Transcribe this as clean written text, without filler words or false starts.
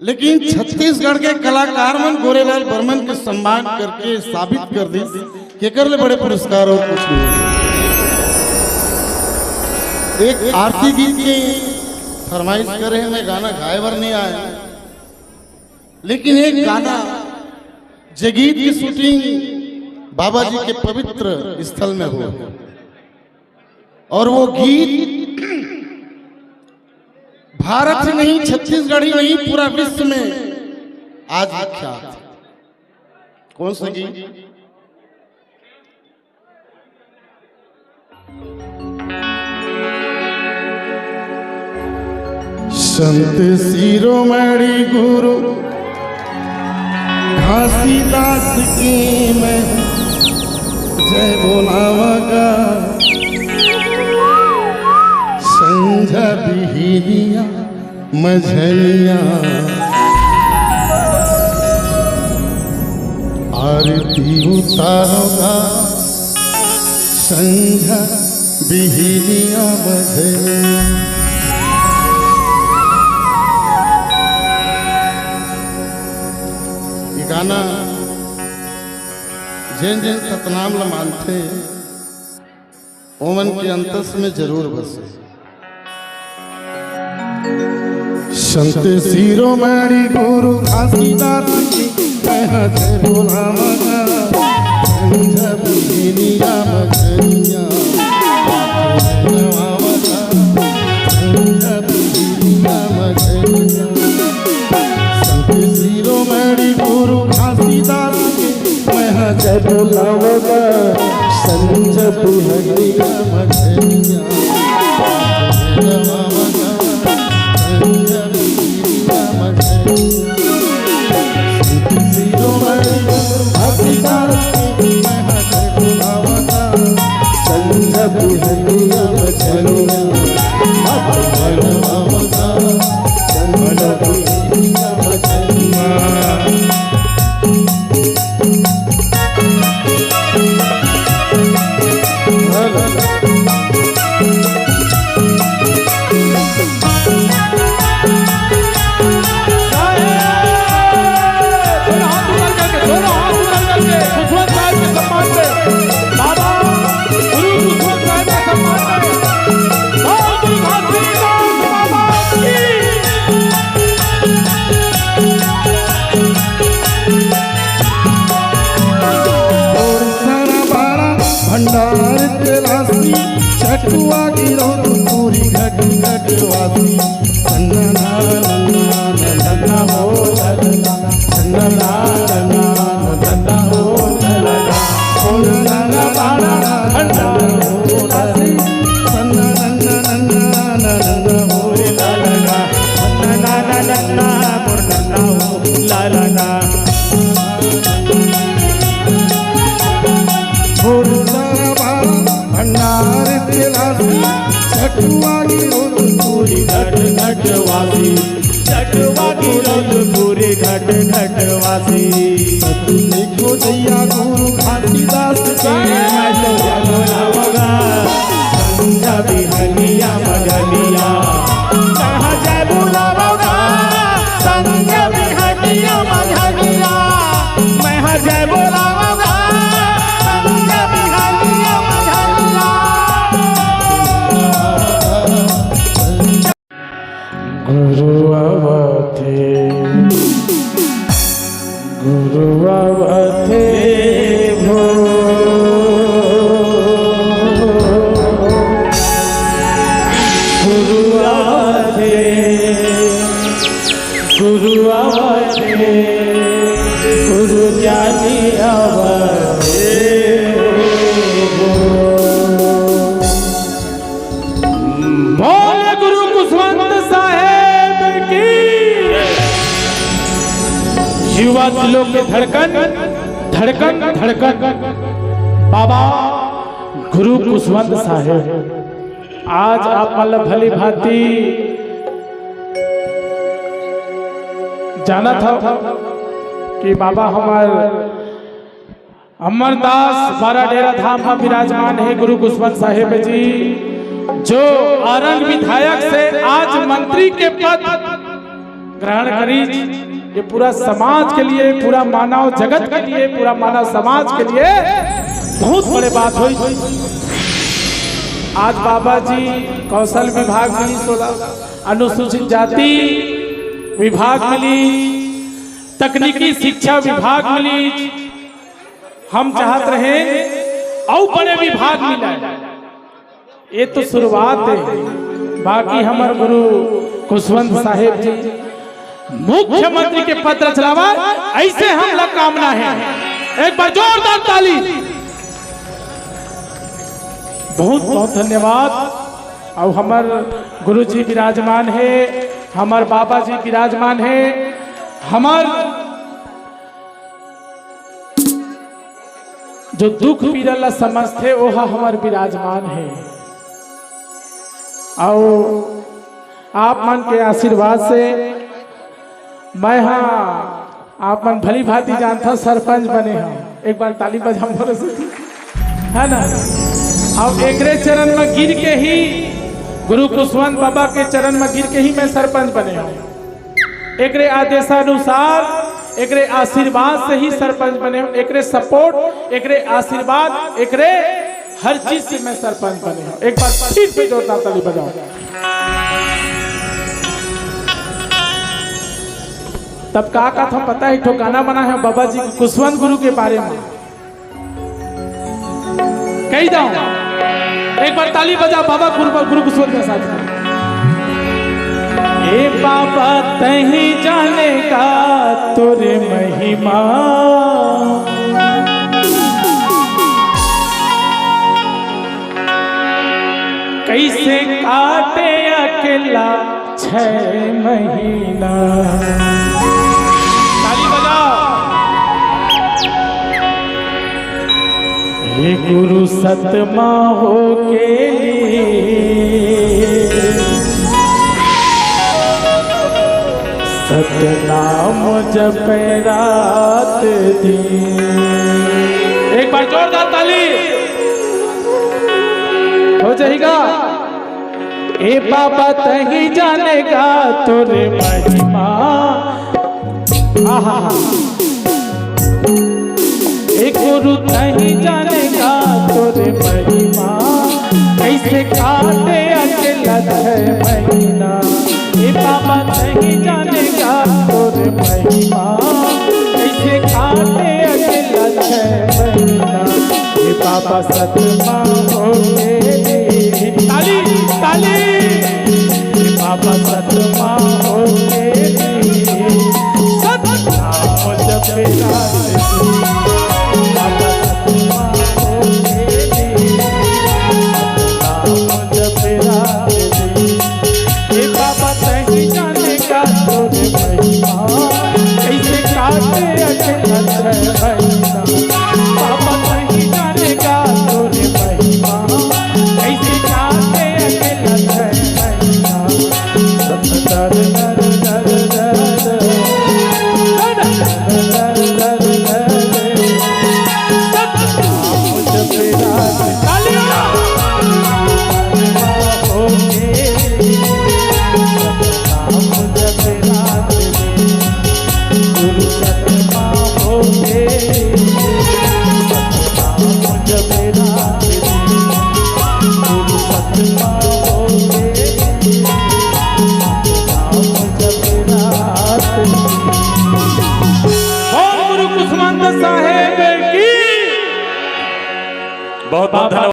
लेकिन छत्तीसगढ़ के कलाकार मन गोरेलाल बर्मन के सम्मान करके साबित कर दी कि कर ले बड़े पुरस्कार और कुछ नहीं। एक आरती गीत की फरमाइश करे हैं, मैं गाना गाए बर नहीं आया, लेकिन एक गाना जगीत की शूटिंग बाबा जी के पवित्र स्थल में हुआ और वो गीत भारत ही नहीं, छत्तीसगढ़ ही नहीं, पूरा विश्व में आज विख्यात। कौन सा गीत? संत शिरोमणि गुरु घासीदास की मैं जय बोलावगा, संझा बिहिनिया मझनिया आरती उतारोगा, संझा बिहिनिया मझनिया। ये गाना जिन जिन सतनाम ल मानते ओमन के अंतस में जरूर बसे। संत शिरोमणि गुरु घासीदास की मैं जय बोलावगा, संझा बिहिनिया मझनिया संझा बिहिनिया मझनिया। संत शिरोमणि गुरु घासीदास की मैं जय बोलावगा, संझा बिहिनिया मझनिया चटुआ गिरो पूरी घट घटवासी, चंदना नन्ना हो ललना, चंदना नन्ना हो ललना, नन्ना बाड़ा नन्ना हो ललसी, चंदना नन्ना हो ललना, चंदना नन्ना हो ललना। भंडार तिलासी चटुआ गिरो पूरी घट घटवासी, चटुआ गिरो पूरी घट घटवासी। देखो दैया गुरु घासीदास के मैं तो जय बोलावगा, संझा बिहिनिया मझनिया कहाँ जय बोलावगा, संझा बिहिनिया मझनिया मैं जय बोलावगा, संझा बिहिनिया मझनिया। गुरु अवथे भो, गुरु अवथे गुरु ज्ञानी अवथे बोल गुरु कुशवंत साहेब की। युवा दिलों के धड़कन धड़कन धड़कन बाबा गुरु कुशवंत साहेब, आज आप मतलब भली भांति जाना था कि बाबा अमरदास बारा डेरा धाम में विराजमान है गुरु कुशवंत साहेब जी, जो आरंग विधायक से आज मंत्री के पद ग्रहण करी। ये पूरा समाज के लिए, पूरा मानव जगत के लिए, पूरा मानव समाज के लिए बहुत बड़े बात हुई। आज बाबा जी कौशल विभाग मिली 16, अनुसूचित जाति विभाग मिली, तकनीकी शिक्षा विभाग मिली। हम चाहत रहे और बड़े विभाग मिला। ये तो शुरुआत है। बाकी हमारे गुरु खुशवंत साहेब जी मुख्यमंत्री के पत्र चलावा, ऐसे हम लोग कामना है। एक बार जोरदार ताली। बहुत बहुत धन्यवाद। और हमारे गुरु जी विराजमान है, हमारे बाबा जी विराजमान है, हमार जो दुख पीड़ला समझते वो हमारे विराजमान है। और आप मन के आशीर्वाद से मैं आप मन भली भांति जानता सरपंच बने हैं। एक बार ताली बजा बोले है ना। और एकरे चरण में गिर के ही, गुरु खुशवंत बाबा के चरण में गिर के ही मैं सरपंच बने हूँ। एकरे आदेशानुसार, एकरे आशीर्वाद से ही सरपंच बने हूँ। एकरे सपोर्ट, एकरे आशीर्वाद, एकरे हर चीज से मैं सरपंच बने हूँ। एक बार फिर से जोरदार ताली बजाओ। तब का था पता है, ठो गाना बना है बाबा जी खुशवंत गुरु के बारे में। कही जाओ, एक बार ताली बजा बाबा गुरु खुशवंत के साथ। ए बाबा तही जाने का तोरे महिमा, कैसे काटे अकेला 6 महीना। ताली बजाओ। हे गुरु सतमा हो के लिए, सतनाम जप रात दिन। एक बार जोरदार ताली हो जाएगा। ए बाबा तही जानेगा तोरे महिमा। आहा, ए गुरु तही जानेगा तोरे महिमा, कैसे काटे अकेला 6 महीना। ए बाबा तही जानेगा तोरे महिमा, कैसे काटे अकेला 6 महीना। ए बाबा सतमा हो के ताली ताली। ए बाबा सतमा हो के सतनाम जप रात दिन। बाबा सतमा हो के सतनाम जप रात दिन। ए बाबा तही जानेगा तोरे महिमा, कैसे काटे अकेला 6 महीना। बाबा तही जानेगा तोरे महिमा, कैसे काटे अकेला 6 महीना। सतदर दर दर दर दर सतनाम जप रात। तालियां हो के सतनाम जप रात दिन। गुरु सतमा हो के सतनाम जप रात दिन। गुरु सतमा हो के सतनाम जप रात दिन। गुरु खुशवंत साहेब की बहुत बहुत धन्यवाद।